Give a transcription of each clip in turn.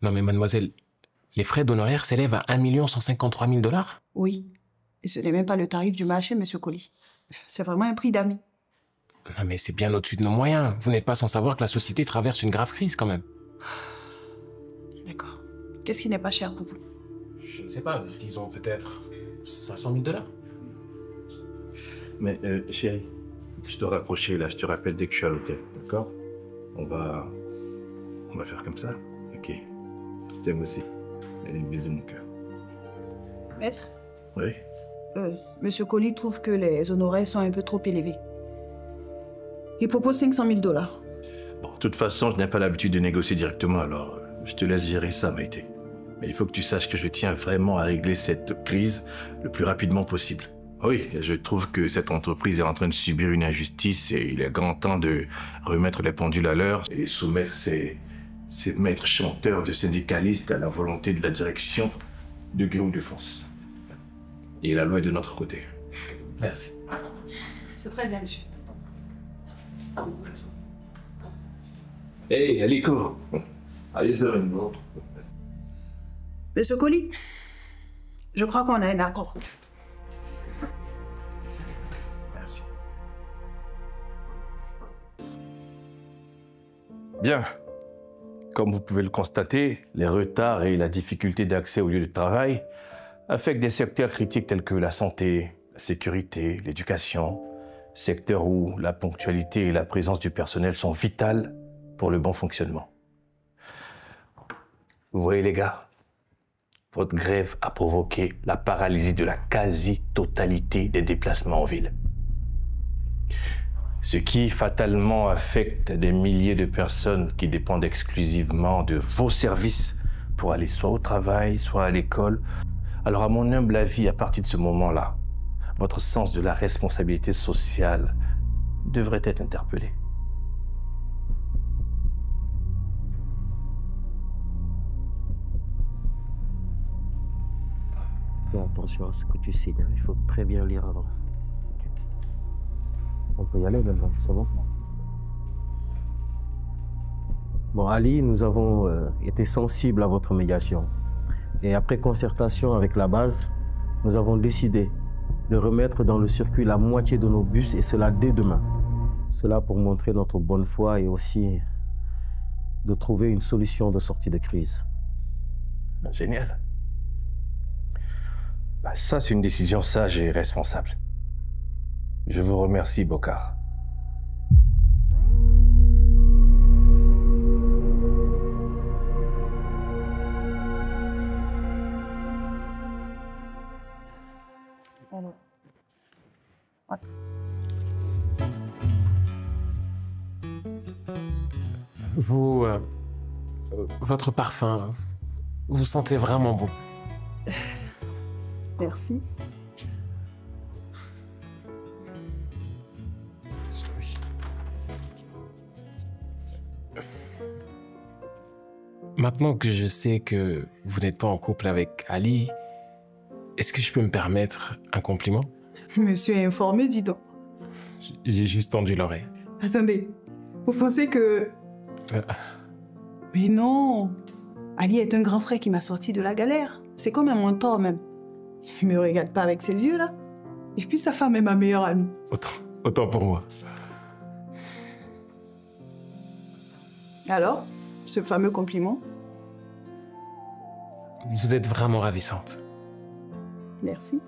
Non mais mademoiselle, les frais d'honoraires s'élèvent à 1 153 000 $? Oui. Et ce n'est même pas le tarif du marché, monsieur Colli. C'est vraiment un prix d'amis. Non mais c'est bien au-dessus de nos moyens. Vous n'êtes pas sans savoir que la société traverse une grave crise quand même. D'accord. Qu'est-ce qui n'est pas cher pour vous? Je ne sais pas, disons peut-être 500 000 $. Mais chérie, je dois raccrocher là, je te rappelle dès que je suis à l'hôtel, d'accord? On va faire comme ça. Ok. Je t'aime aussi. Allez, bisous mon cœur. Maître, Oui? monsieur Colli trouve que les honoraires sont un peu trop élevés. Il propose 500 000 $. Bon, de toute façon, je n'ai pas l'habitude de négocier directement, alors je te laisse gérer ça, Maïté. Mais il faut que tu saches que je tiens vraiment à régler cette crise le plus rapidement possible. Oui, je trouve que cette entreprise est en train de subir une injustice et il est grand temps de remettre les pendules à l'heure et soumettre ces maîtres chanteurs de syndicalistes à la volonté de la direction de gré ou de force. Et la loi est de notre côté. Merci. C'est très bien, monsieur. Hey, Aliko! Allez, demain. Monsieur Colli, je crois qu'on a un accord. Merci. Bien. Comme vous pouvez le constater, les retards et la difficulté d'accès au lieu de travail affectent des secteurs critiques tels que la santé, la sécurité, l'éducation, secteurs où la ponctualité et la présence du personnel sont vitales pour le bon fonctionnement. Vous voyez les gars, votre grève a provoqué la paralysie de la quasi-totalité des déplacements en ville. Ce qui fatalement affecte des milliers de personnes qui dépendent exclusivement de vos services pour aller soit au travail, soit à l'école. Alors à mon humble avis, à partir de ce moment-là, votre sens de la responsabilité sociale devrait être interpellé. Fais attention à ce que tu signes, hein. Il faut très bien lire avant. Okay. On peut y aller maintenant, c'est bon? Bon, Ali, nous avons été sensibles à votre médiation. Et après concertation avec la base, nous avons décidé de remettre dans le circuit la moitié de nos bus, et cela dès demain. Cela pour montrer notre bonne foi et aussi de trouver une solution de sortie de crise. Génial. Ça, c'est une décision sage et responsable. Je vous remercie, Bokar. Vous... votre parfum, vous sentez vraiment bon. Merci. Maintenant que je sais que vous n'êtes pas en couple avec Ali, est-ce que je peux me permettre un compliment? Monsieur est informé, dis donc. J'ai juste tendu l'oreille. Attendez, vous pensez que... Mais non, Ali est un grand frère qui m'a sorti de la galère. C'est comme un mentor même. Il me regarde pas avec ses yeux là. Et puis sa femme est ma meilleure amie. Autant pour moi. Alors, ce fameux compliment? Vous êtes vraiment ravissante. Merci.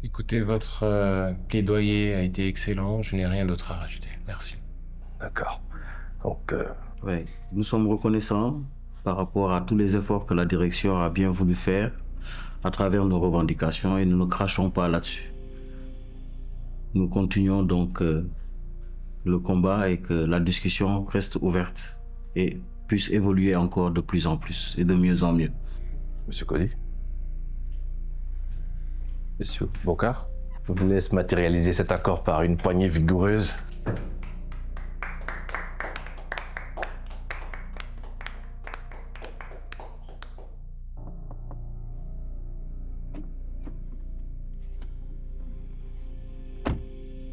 Écoutez, votre plaidoyer a été excellent. Je n'ai rien d'autre à rajouter. Merci. D'accord. Donc, Oui, nous sommes reconnaissants par rapport à tous les efforts que la direction a bien voulu faire à travers nos revendications et nous ne crachons pas là-dessus. Nous continuons donc le combat et que la discussion reste ouverte et puisse évoluer encore de plus en plus et de mieux en mieux. Monsieur Cody? Monsieur Bocard? Je vous laisse matérialiser cet accord par une poignée vigoureuse.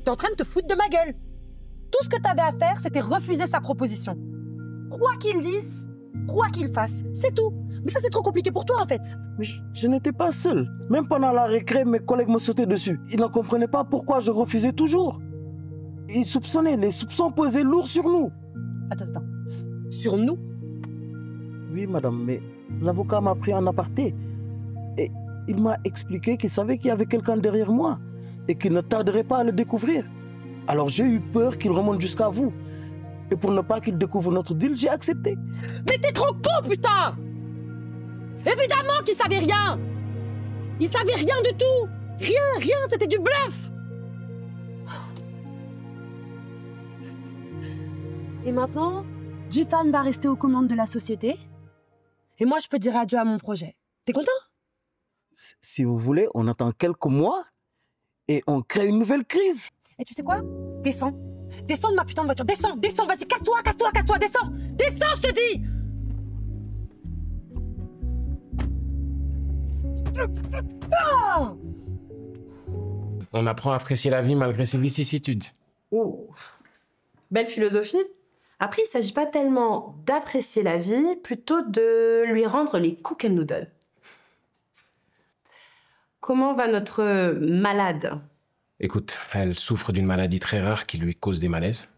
T'es en train de te foutre de ma gueule. Tout ce que t'avais à faire, c'était refuser sa proposition. Quoi qu'il dise, quoi qu'il fasse, c'est tout. Mais ça, c'est trop compliqué pour toi, en fait. Mais je n'étais pas seul. Même pendant la récré, mes collègues me sautaient dessus. Ils ne comprenaient pas pourquoi je refusais toujours. Ils soupçonnaient, les soupçons pesaient lourd sur nous. Attends. Sur nous? Oui, madame, mais l'avocat m'a pris en aparté. Et il m'a expliqué qu'il savait qu'il y avait quelqu'un derrière moi et qu'il ne tarderait pas à le découvrir. Alors j'ai eu peur qu'il remonte jusqu'à vous. Et pour ne pas qu'il découvre notre deal, j'ai accepté. Mais t'es trop con, putain! Évidemment qu'il savait rien! Il savait rien du tout! Rien, c'était du bluff! Et maintenant, Jifan va rester aux commandes de la société. Et moi, je peux dire adieu à mon projet. T'es content? Si vous voulez, on attend quelques mois et on crée une nouvelle crise. Et tu sais quoi? Descends de ma putain de voiture. Descends, vas-y, casse-toi, descends! Descends, je te dis! Putain! On apprend à apprécier la vie malgré ses vicissitudes. Oh, belle philosophie. Après, il ne s'agit pas tellement d'apprécier la vie, plutôt de lui rendre les coups qu'elle nous donne. Comment va notre malade? Écoute, elle souffre d'une maladie très rare qui lui cause des malaises.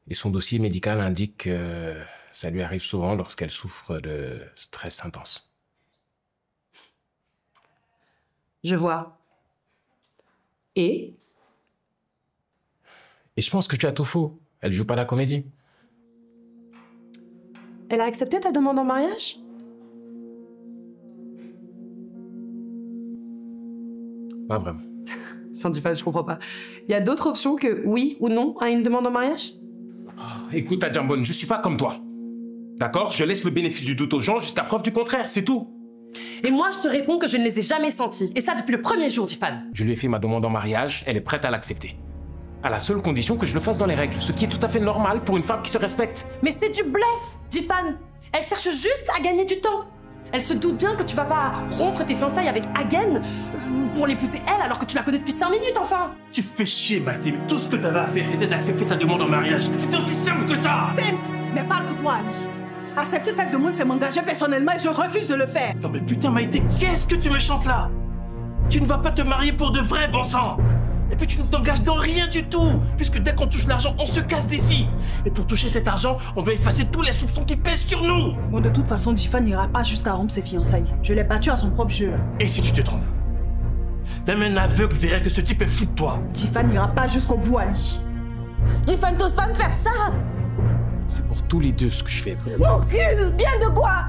Et son dossier médical indique que ça lui arrive souvent lorsqu'elle souffre de stress intense. Je vois. Et je pense que tu as tout faux. Elle joue pas la comédie. elle a accepté ta demande en mariage? Pas vraiment. Attends, je comprends pas. Il y a d'autres options que oui ou non à une demande en mariage? Écoute, Adjambon, je suis pas comme toi. D'accord? Je laisse le bénéfice du doute aux gens jusqu'à preuve du contraire, c'est tout. Et moi, je te réponds que je ne les ai jamais sentis. Et ça depuis le premier jour, Jifan. Je lui ai fait ma demande en mariage, elle est prête à l'accepter. À la seule condition que je le fasse dans les règles, ce qui est tout à fait normal pour une femme qui se respecte. Mais c'est du bluff, Jifan. Elle cherche juste à gagner du temps. Elle se doute bien que tu vas pas rompre tes fiançailles avec Hagen pour l'épouser elle alors que tu la connais depuis 5 minutes, enfin. Tu fais chier, Mathé, mais tout ce que t'avais à faire, c'était d'accepter sa demande en mariage. C'était aussi simple que ça. Simple, mais parle pour toi, Ali. Accepter cette demande, c'est m'engager personnellement et je refuse de le faire. Non mais putain, Maïté, qu'est-ce que tu me chantes là? Tu ne vas pas te marier pour de vrai, bon sang. Et puis tu ne t'engages dans rien du tout, puisque dès qu'on touche l'argent, on se casse d'ici. Et pour toucher cet argent, on doit effacer tous les soupçons qui pèsent sur nous. Bon, de toute façon, Jifan n'ira pas jusqu'à rompre ses fiançailles. Je l'ai battu à son propre jeu. Et si tu te trompes? Même un aveugle verrait que ce type est fou de toi. Jifan n'ira pas jusqu'au bout, Ali. Jifan, t'oses pas me faire ça! C'est pour tous les deux ce que je fais. Mon cul! Bien de quoi?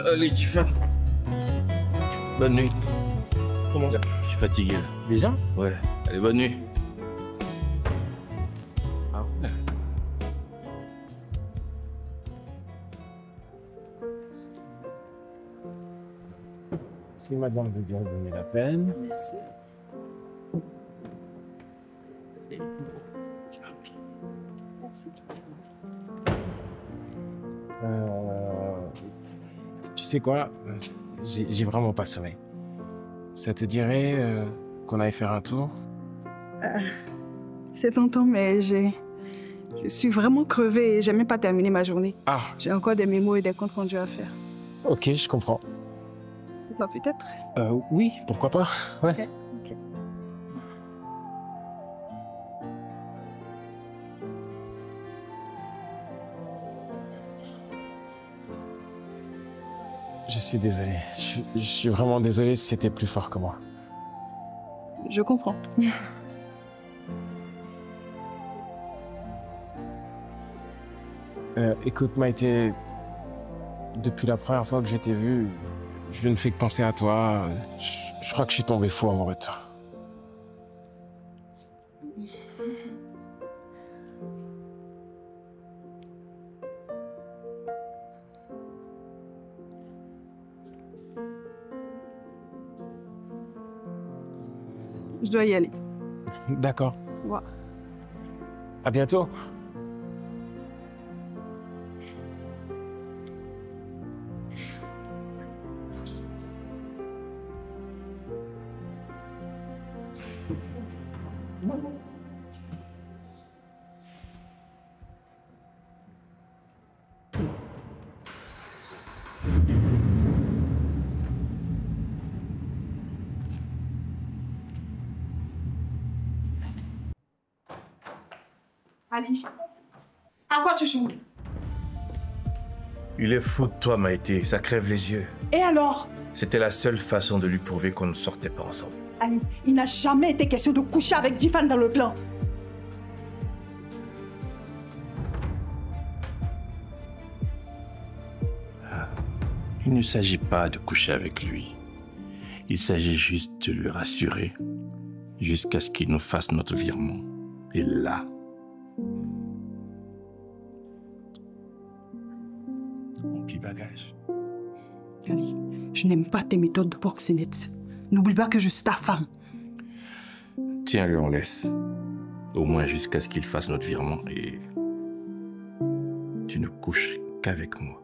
Allez, Jifan. Bonne nuit. Comment? Je suis fatigué là. Déjà? Ouais, allez, bonne nuit. Ah ouais. Si madame veut bien se donner la peine. Merci. Tu sais quoi? J'ai vraiment pas sommeil. Ça te dirait qu'on aille faire un tour? C'est tentant, mais je suis vraiment crevée et j'ai même pas terminé ma journée. Ah, J'ai encore des mémos et des comptes rendus à faire. ok, je comprends. Toi, peut-être? Oui, pourquoi pas? Ouais. Ok. Je suis désolé. Je suis vraiment désolé si c'était plus fort que moi. Je comprends. Écoute, Maïté, depuis la première fois que je t'ai vu, je ne fais que penser à toi. Je crois que je suis tombé fou amoureux de toi. Je dois y aller. D'accord. Ouais. À bientôt. Ali, à quoi tu joues? Il est fou de toi, Maïté. Ça crève les yeux. Et alors? C'était la seule façon de lui prouver qu'on ne sortait pas ensemble. Ali, il n'a jamais été question de coucher avec Difan dans le plan. Il ne s'agit pas de coucher avec lui. Il s'agit juste de le rassurer jusqu'à ce qu'il nous fasse notre virement. Et là... on plie bagage. Ali, je n'aime pas tes méthodes de proxénète. N'oublie pas que je suis ta femme. Tiens-le en laisse. Au moins jusqu'à ce qu'il fasse notre virement et... tu ne couches qu'avec moi.